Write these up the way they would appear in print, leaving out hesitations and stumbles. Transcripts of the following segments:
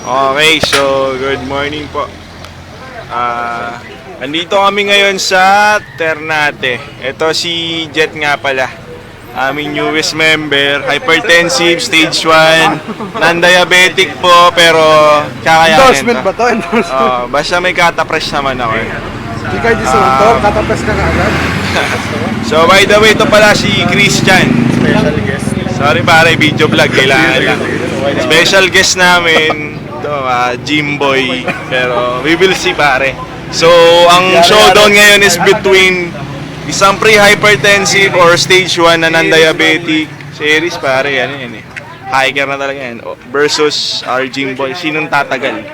Okay, so good morning po. Andito kami ngayon sa Ternate. Ito si Jet nga pala. Aming newest member, hypertensive, stage 1, non-diabetic po, pero kakayanin Endorsement to. ba to? Endorsement? Basta may katapress naman ako eh. Di kayo disunto, katapos ka agad. So by the way, ito pala si Christian. Special guest. Sorry pare, video vlog, kailangan lang. Special guest namin, ito, Jimboy. Pero we will see pare. So ang showdown ngayon is between isang pre-hypertensive or stage 1 na non-diabetic series pare, yan eh. Hiker na talaga yan. Versus our Jimboy. Sinong tatagal?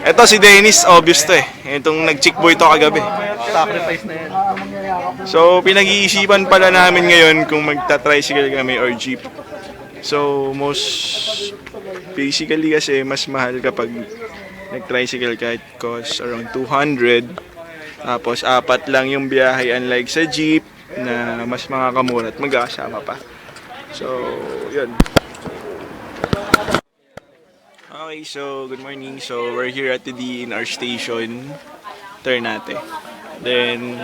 Ito si Dennis, obvious to eh. Itong nag-chick boy to kagabi. Sacrifice na yan. So, pinag-iisipan pala namin ngayon kung magta-tricycle kami or jeep. So, basically kasi mas mahal kapag nag-tricycle kahit cost around 200. Tapos, 4 lang yung biyahe unlike sa jeep na mas makakamura at magkakasama pa. So, yun. Okay, so good morning. So, we're here at the DNR station, Ternate. Then,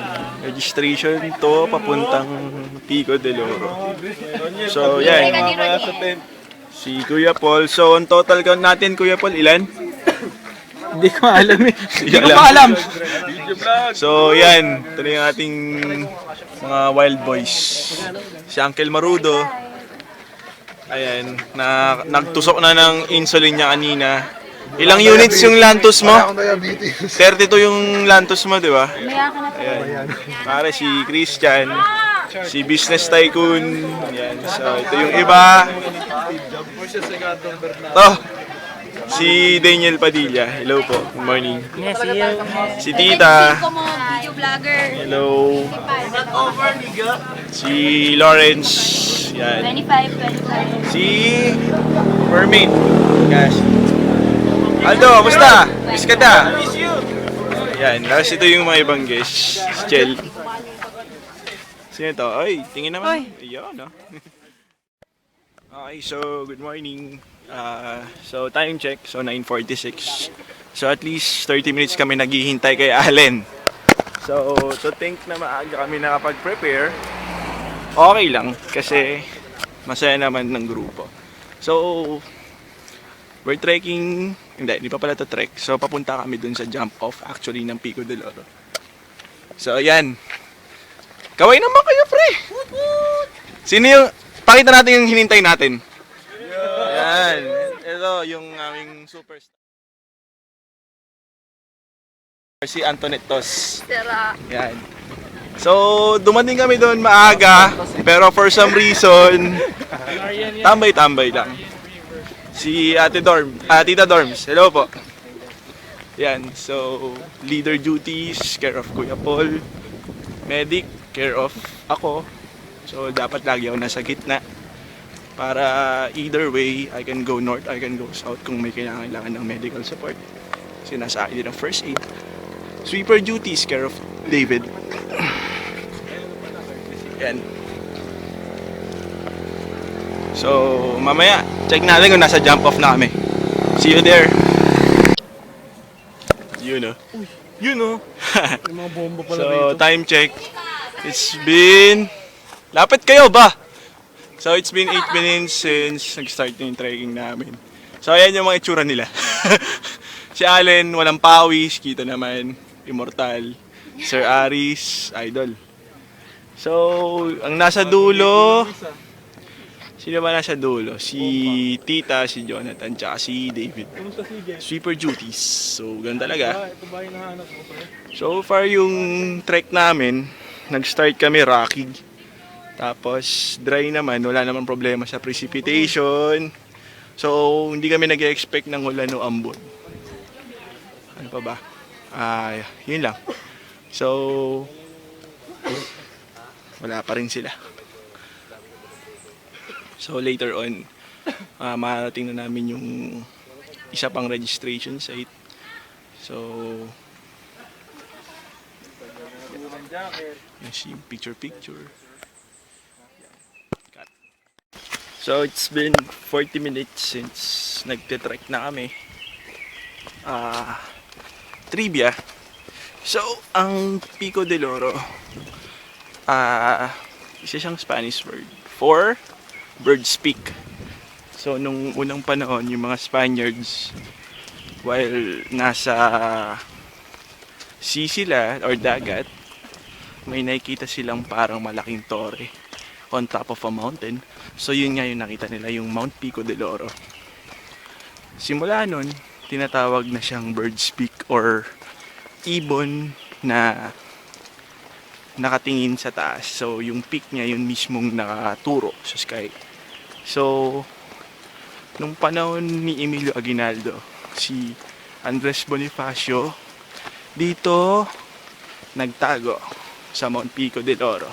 registration to papuntang Pico del Oro. So, yan. Si Kuya Paul. So, on total count natin, Kuya Paul, ilan? Hindi ko alam eh. Hindi ko alam. So, yan. Ito na yung ating mga wild boys. Si Uncle Marudo. Ayan. Nagtusok na ng insulin niya kanina. Ilang units yung Lantus mo? Akong diabetes. 32 yung Lantus mo, di ba? Ayan. Para si Christian, si Business Tycoon. Ayan. So, ito yung iba. To, si Daniel Padilla. Hello po. Good morning. Yes, you. Si Tita. Video vlogger. Hello. Si Lawrence. Yan. 25. Si Mermaid. Gosh. Aldo, kamusta? Miss ka na? Yan, tapos ito yung mga ibang guests. Si Chel. Sino ito? Ay, tingin naman. Ayun, no? Okay, so good morning. So time check, so 9:46. So at least 30 minutes kami naghihintay kay Allen. So to think na maaga kami nakapag-prepare, okay lang kasi masaya naman ng grupo. So we're trekking, hindi pa pala to trek. So papunta kami dun sa jump off actually ng Pico del Oro. So ayan. Kaway naman kayo, pre. Sino yung pakita natin yung hinintay natin. Ayan. Ito yung aming superstar. Si Antoinette Tos. Yan. So, dumating kami doon maaga, pero for some reason, tambay-tambay lang. Si Tita Dorms. Hello po. Yan. So, leader duties, care of Kuya Paul. Medic, care of ako. So, dapat lagi ako nasa gitna. Para either way, I can go north, I can go south kung may kailangan ng medical support. Kasi nasa akin din ang first aid. Sweeper duties, care of David. Yan. So, mamaya, check natin kung nasa jump off na kami. See you there. You know. You know. Yung mga bomba pala So, rito. time check. It's been... Lapit kayo ba? So, it's been 8 minutes since nag-start na yung trekking namin. So, ayan yung mga itsura nila. Si Allen, walang pawis. Kita naman, immortal. Sir Aris, idol. So, ang nasa dulo... Sino ba nasa dulo? Si Tita, si Jonathan, tsaka si David. Sweeper duties. So, ganun talaga. Ito ba yung nahanap mo? So far yung trek namin, nag-start kami rocky. Tapos dry naman, wala naman problema sa precipitation. So hindi kami nag-expect ng ulan o ambon. Ano pa ba? Yun lang. So wala pa rin sila. So later on, marating na namin yung isa pang registration site. So yes, yung picture. Cut. So it's been 40 minutes since nagte-trek na kami. trivia. So, ang Pico del Oro, isa siyang Spanish word for bird's peak. So, nung unang panahon, yung mga Spaniards, while nasa sea sila or dagat, may nakikita silang parang malaking tore on top of a mountain. So, yun nga yung nakita nila, yung Mount Pico del Oro. Simula nun, tinatawag na siyang bird's peak or ibon na nakatingin sa taas. So, yung peak niya, yun mismong nakaturo sa sky. So, nung panahon ni Emilio Aguinaldo, si Andres Bonifacio, dito nagtago sa Mount Pico del Oro.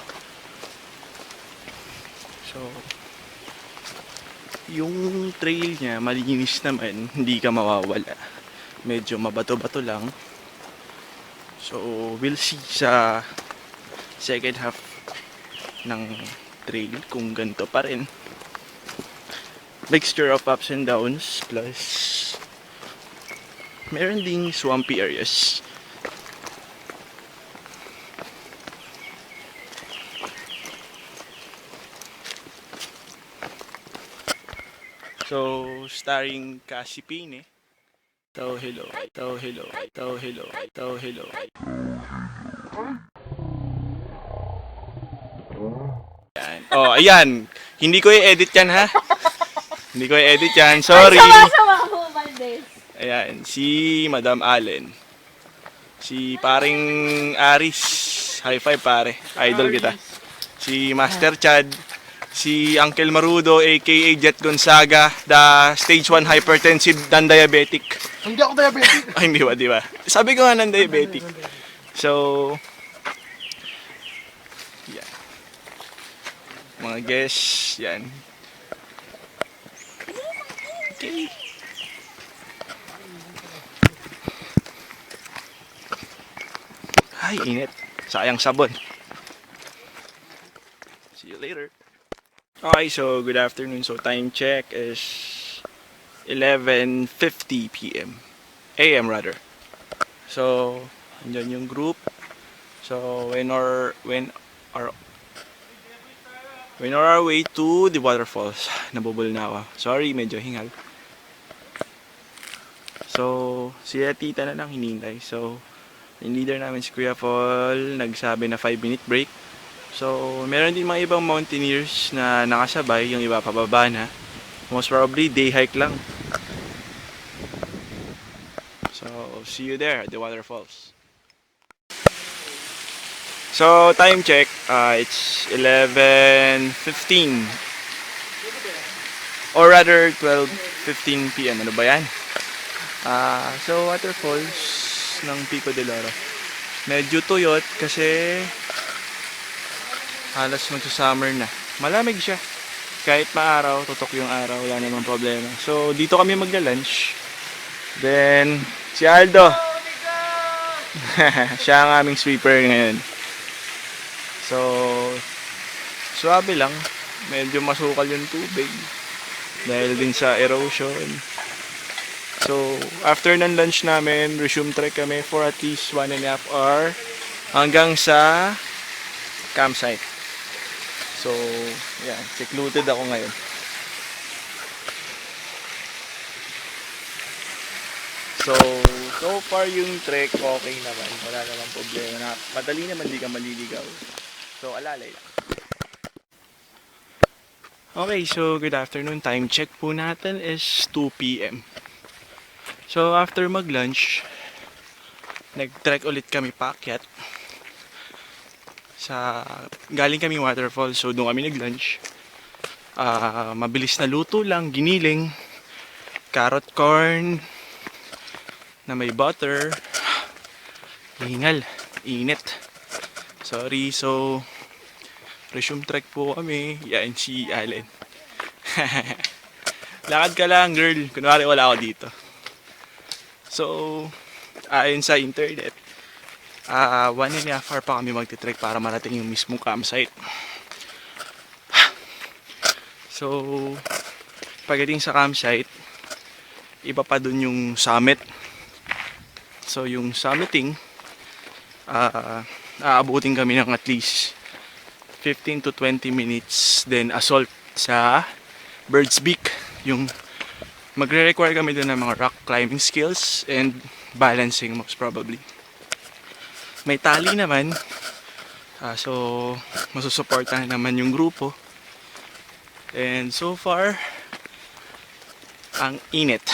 So, yung trail niya, malinis naman, hindi ka mawawala. Medyo mabato-bato lang. So, we'll see sa second half ng trail kung ganito pa rin. Mixture of ups and downs plus meron ding swampy areas. So, starring Cassie Pine. Hello. Ayan. Oh, ayan. Hindi ko i-edit yan, ha? Hindi ko i-edit yan. Sorry. Sama ko, Valdez. Ayan, si Madam Allen. Si paring Aris. High five, pare. Idol kita. Si Master Chad. Si Uncle Marudo, aka Jet Gonzaga, the stage 1 hypertensive non-diabetic. Hindi ako diabetic. Ay, hindi ba, di ba? Sabi ko nga non-diabetic. So, yan. Mga guests, yan. Okay. Ay, init. Sayang sabon. See you later. Okay, so good afternoon. So time check is 11:50 p.m. AM rather. So, andyan yung group. So, when on our way to the waterfalls, nabubul na ako. Sorry, medyo hingal. So, si tita na lang hinintay. So, yung leader namin si Kuya Paul, nagsabi na 5-minute break. So, meron din mga ibang mountaineers na nakasabay, yung iba pababa na. Most probably, day hike lang. So, see you there at the waterfalls. So, time check, it's 11:15. Or rather, 12:15 p.m. Ano ba yan? So, waterfalls ng Pico del Oro. Medyo tuyot kasi halos magsa-summer na. Malamig siya. Kahit maaraw, tutok yung araw, wala namang problema. So, dito kami magla-lunch. Then, si Aldo. Siya ang aming sweeper ngayon. So, swabe lang. Medyo masukal yung tubig. Dahil din sa erosion. So, after ng lunch namin, resume trek kami for at least 1.5 hour hanggang sa campsite. So, yeah, secluded ako ngayon. So far yung trek okay naman. Wala namang problema. Madali naman, di ka maliligaw. So, alalay lang. Okay, so good afternoon. Time check po natin is 2 p.m. So, after mag-lunch, nag-trek ulit kami paakyat. Galing kami waterfall, so doon kami nag-lunch. Mabilis na luto lang, giniling, carrot corn na may butter. Hingal, init. Sorry, so resume trek po kami. Yan si Allen. Lakad ka lang, girl. Kunwari wala ako dito. So, ayon sa internet, 1.5 hour pa kami magti-trek para marating yung mismong campsite. So, pagdating sa campsite, iba pa dun yung summit So yung summiting, aabutin kami ng at least 15 to 20 minutes. Then assault sa Bird's Beak. Yung magre-require kami doon ng mga rock climbing skills and balancing most probably. May tali naman. So masusuportahan naman yung grupo. And so far, ang init.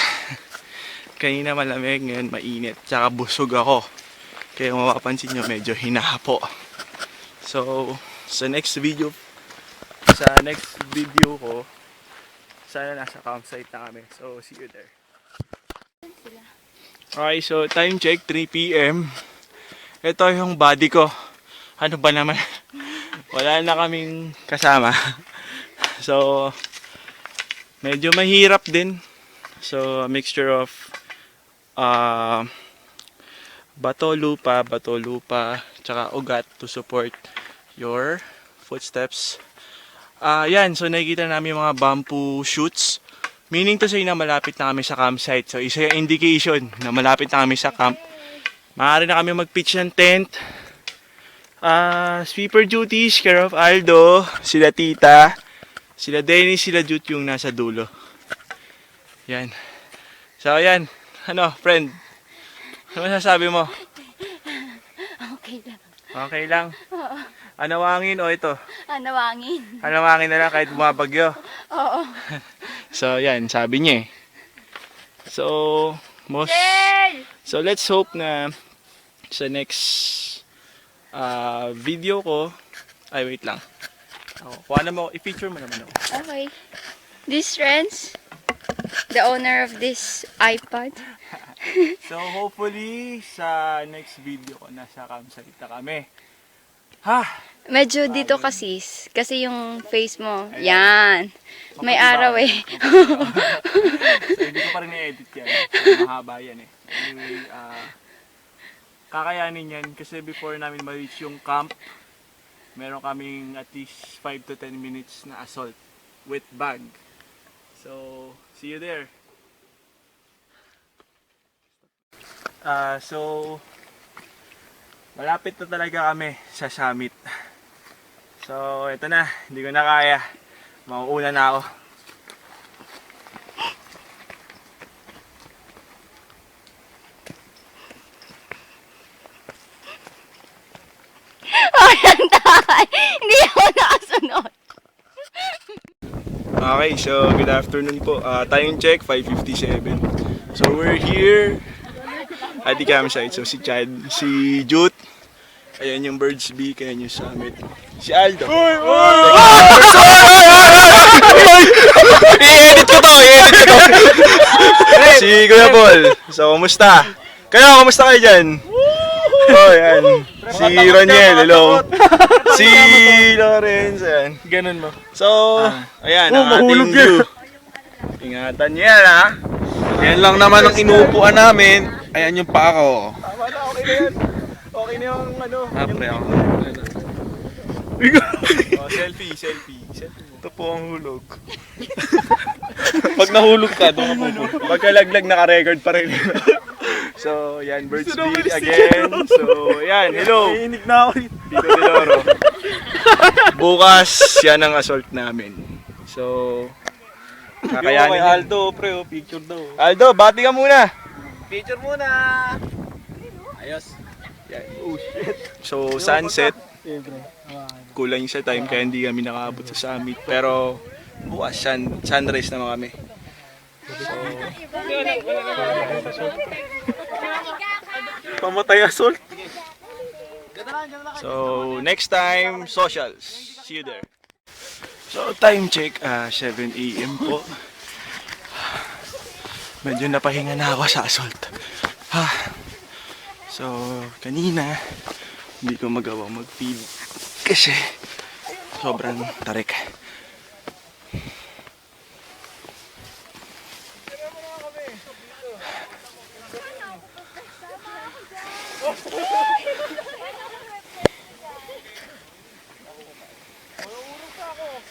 Kanina malamig, ngayon mainit. Tsaka busog ako. Kaya mapapansin nyo, medyo hinahapo. So, sa next video ko, sana nasa campsite na kami. So, see you there. Okay, so time check, 3 PM. Ito yung body ko. Ano ba naman? Wala na kaming kasama. So, medyo mahirap din. So, a mixture of bato lupa, tsaka ugat to support your footsteps. Yan, so nakikita namin yung mga bamboo shoots. Meaning to say na malapit na kami sa campsite. So, isa yung indication na malapit na kami sa camp. Maaari na kami mag-pitch ng tent. Sweeper duties, care of Aldo, sila Tita, sila Dennis, sila Jute yung nasa dulo. Yan. So, yan. Ano, friend? Ano masasabi mo? Okay lang. Okay lang? Oo. Anawangin o ito? Anawangin. Anawangin na lang kahit bumabagyo. Oo. So, yan. Sabi niya eh. So, let's hope na sa next video ko, ay wait lang. Kuha na mo, i-feature mo naman ako. Okay. This friends, the owner of this iPod. So, hopefully, sa next video ko, nasa campsite na kami. Ha! Medyo dito kasi yung face mo, yan. May araw eh. So, hindi ko pa rin i-edit yan. So, mahaba yan eh. Anyway, kakayanin yan kasi before namin ma-reach yung camp, meron kaming at least 5 to 10 minutes na assault with bag. So, see you there. So, malapit na talaga kami sa summit. So, ito na. Hindi ko na kaya. Mauuna na ako. Walang tahay. Hindi ako nakasunod. Okay, so good afternoon po. Time check, 5:57. So, we're here at the campsite. So, si Chad, si Jute, ayan yung Bird's Beak, ayan yung summit. Si Aldo. I-edit ko to, Si Kuya Paul. So, kumusta? Kayo, kumusta kayo dyan? Oh, yan. Si Roniel, hello. Si Lawrence, ayan. Ganun mo. So, ayan, ang ating view. Ingatan niyo yan, ha? Yan lang naman ang inuupuan namin. Ayan yung paa ko. Tama na, okay na yan. Okay na yung ano. Pre ako. Selfie. Ito po ang hulog. Pag nahulog ka, doon ka pupunta. Pagkalaglag, naka-record pa rin. So, yan, Bird's Beak again. So, yan, hello. Nahihinig na ako rin. Dito de Loro. Bukas, yan ang assault namin. So, kakayanin Kay yan. Aldo, pre, picture daw. Aldo, bati ka muna. Picture muna! Ayos. Yan. Oh, shit. So, sunset. Kulang sa time kaya hindi kami nakaabot sa summit. Pero, bukas, sunrise naman kami. Pamatay assault. So, next time, socials. See you there. So, time check, 7 AM po. Medyo napahinga na ako sa assault. So, kanina, hindi ko magawa mag-feed kasi sobrang tarik.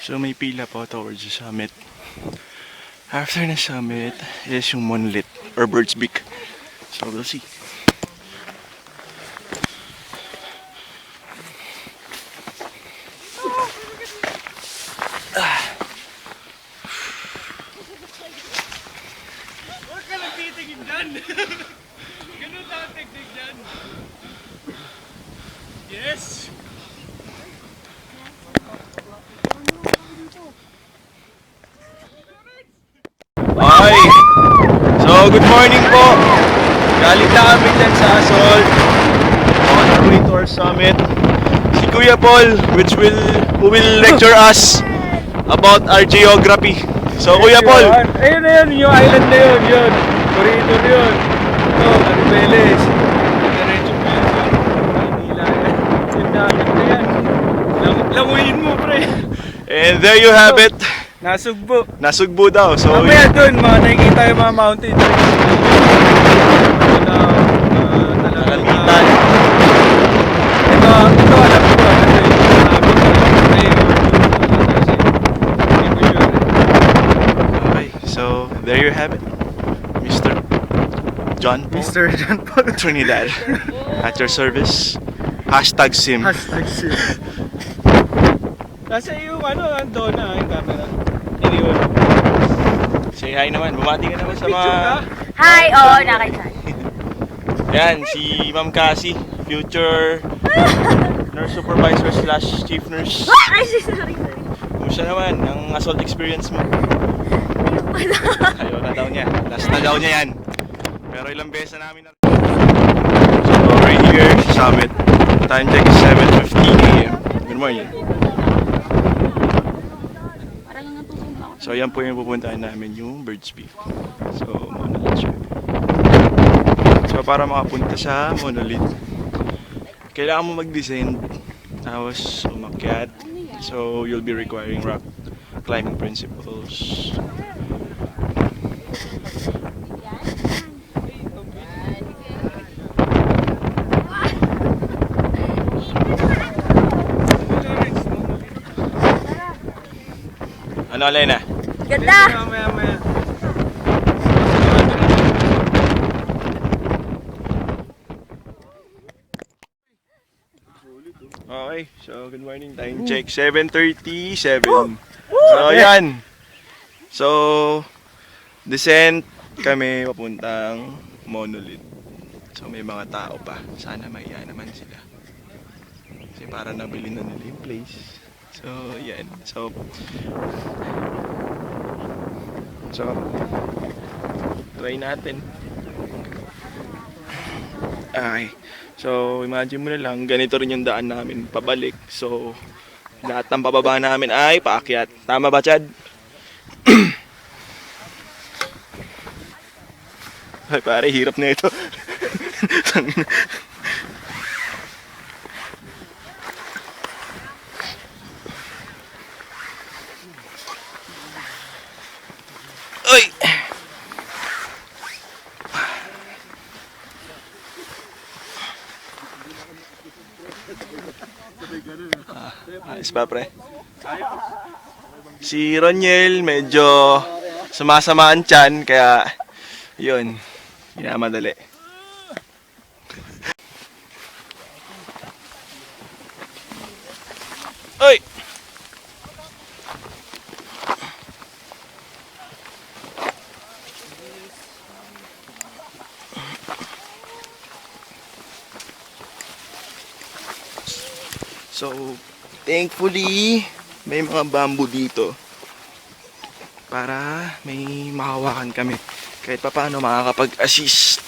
So may pila po towards the summit. After the summit is yung Monolith or Bird's Beak. So we'll see. tingin dyan. Ganun lang ang technique dyan. Yes! Okay. So, good morning po. Galing na kami dyan sa Assault. On our way to our summit. Si Kuya Paul, who will lecture us about our geography. So, Kuya Paul. Ayun na yun, yung island na yun, yun. Corridor yun. Ito, Aribeles. Diretso pa yun. Maynila yan. Yung dagat na yan. Languyin mo, pre. And there you have it. Nasugbo. Nasugbo daw. So, Mamaya doon, mga nakikita yung mga mountain. Kalamitan. Ito alam ko kasi Okay, so there you have it. Mr. John Paul Mr. John Paul. Trinidad. At your service. Hashtag sim. Hashtag shit. Kasi yung andun na yung camera. Iniwan. Say hi naman. Bumati ka naman sa Picture mga... ka? Hi! Oo, nakita. Yan, si Ma'am Cassie. Future nurse supervisor / chief nurse. Ay, sorry. Kumusta naman ang assault experience mo? Ayaw na daw niya. Last na daw niya yan. Pero ilang beses na namin na... So we're here sa summit. Time check is 7:15 AM. Good morning. So yan po yung pupuntahan namin, yung Birds Beak. So Monolith siya. So para makapunta sa Monolith, kailangan mo mag-descend tapos umakyat. So you'll be requiring rock climbing principles. Ano, Alena? Ganda! Maya. Okay, so good morning. Time check, 7:37. So yan. So, descent kami papuntang Monolith. So may mga tao pa. Sana maiya naman sila. Kasi para nabili na nila yung place. So, yan. So, try natin. Okay. So, imagine mo na lang, ganito rin yung daan namin pabalik. So, lahat ng pababa namin ay paakyat. Tama ba, Chad? Ay, pare, hirap na ito. Uy! Ayos pa, pre. Si Roniel medyo sumasama ang tiyan, kaya yun, minamadali. Uy! So, thankfully, may mga bamboo dito para may mahawakan kami. Kahit pa paano makakapag-assist.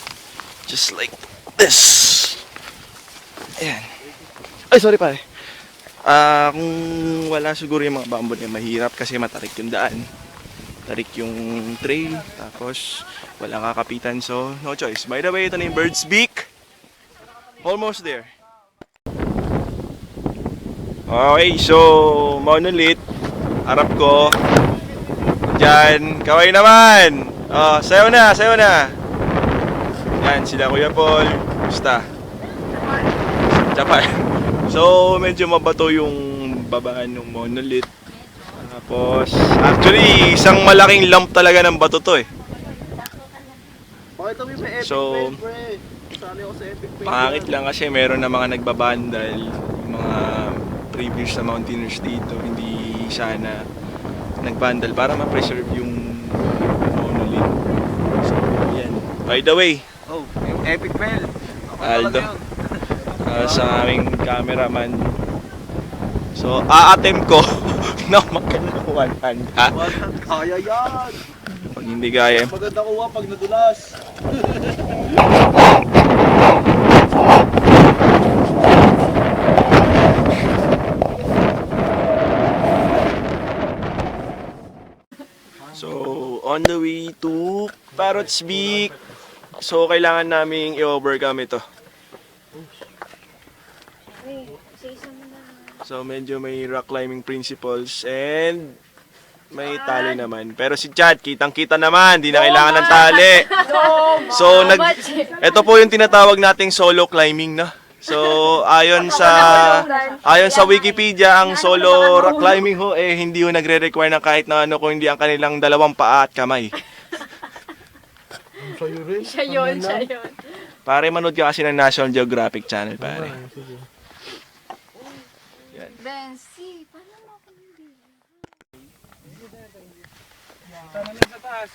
Just like this. Ayan. Ay, sorry pare. Kung wala siguro yung mga bamboo niya, mahirap kasi matarik yung daan. Tarik yung trail. Tapos, walang kakapitan. So, no choice. By the way, ito na yung Birds Beak. Almost there. Okay, so Monolith, harap ko. Diyan, kaway naman. Oh, sayo na. Yan, sila Kuya Paul. Basta. Japan. So, medyo mabato yung babaan ng Monolith. Tapos, actually, isang malaking lump talaga ng bato to eh. So, pangit lang kasi meron na mga nagbabandal, mga previous na mountaineers dito, hindi sana nagbandal para ma-preserve yung Monolith. So, yan. By the way, Oh, yung epic fail. Aldo. Sa aming cameraman. So, a-attempt ko na maganda 100. Kaya yan! Pag hindi kaya, Maganda kuha pag nadulas. so, on the way to Parrots Beak. So, kailangan naming i-overcome ito. So, medyo may rock climbing principles and may tali naman. Pero si Chad, kitang-kita naman, di na kailangan ng tali. So, ito po yung tinatawag nating solo climbing, no? So, ayon sa Wikipedia, ang solo rock climbing ho hindi ho nagre-require ng kahit na ano kung hindi ang kanilang dalawang paa at kamay. Siya yun. Pare, manood ka kasi ng National Geographic Channel, pare. Bensi, paano mo ako hindi? Tama lang sa taas.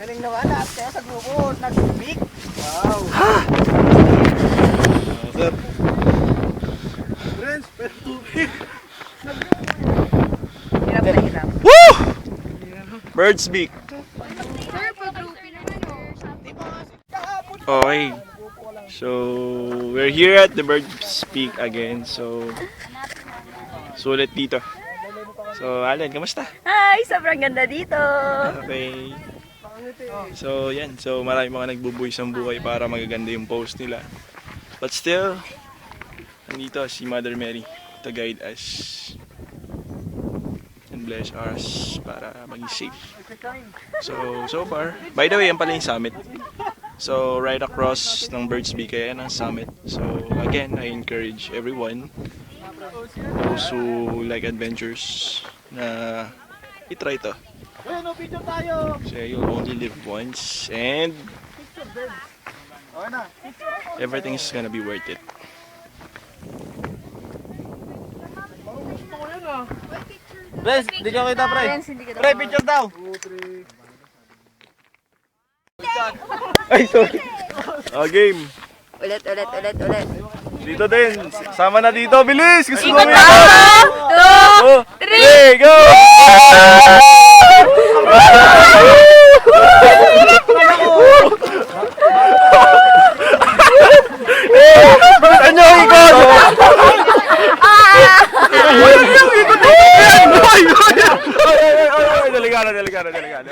Galing naman at kaya sa grupo, nag-speak. Wow! Sir. Friends, pero tubig. Hirap na hirap. Woo! Bird's Beak. Okay. So, we're here at the Bird's Beak again. So, sulit dito. So, Alan, kamusta? Hi, sobrang ganda dito. Okay. So, yan. So, marami mga nagbubuhis ng buhay para magaganda yung post nila. But still, nandito si Mother Mary to guide us and bless us para maging safe. So far, by the way, yan pala yung summit. So, right across ng Bird's Beak, kaya ng summit. So, again, I encourage everyone, those who like adventures, na i-try to. Bueno, picture tayo! Kasi you'll only live once and Okay na. everything's gonna be worth it. Friends, hindi ka kita, pre. Hindi ka Pre, picture daw! Ay, sorry. Oh, game. Ulit. Dito din. Sama na dito. Bilis! Gusto mo Ikot yun? ako! 2, 3! Go! Ano yung ikot? Delikado.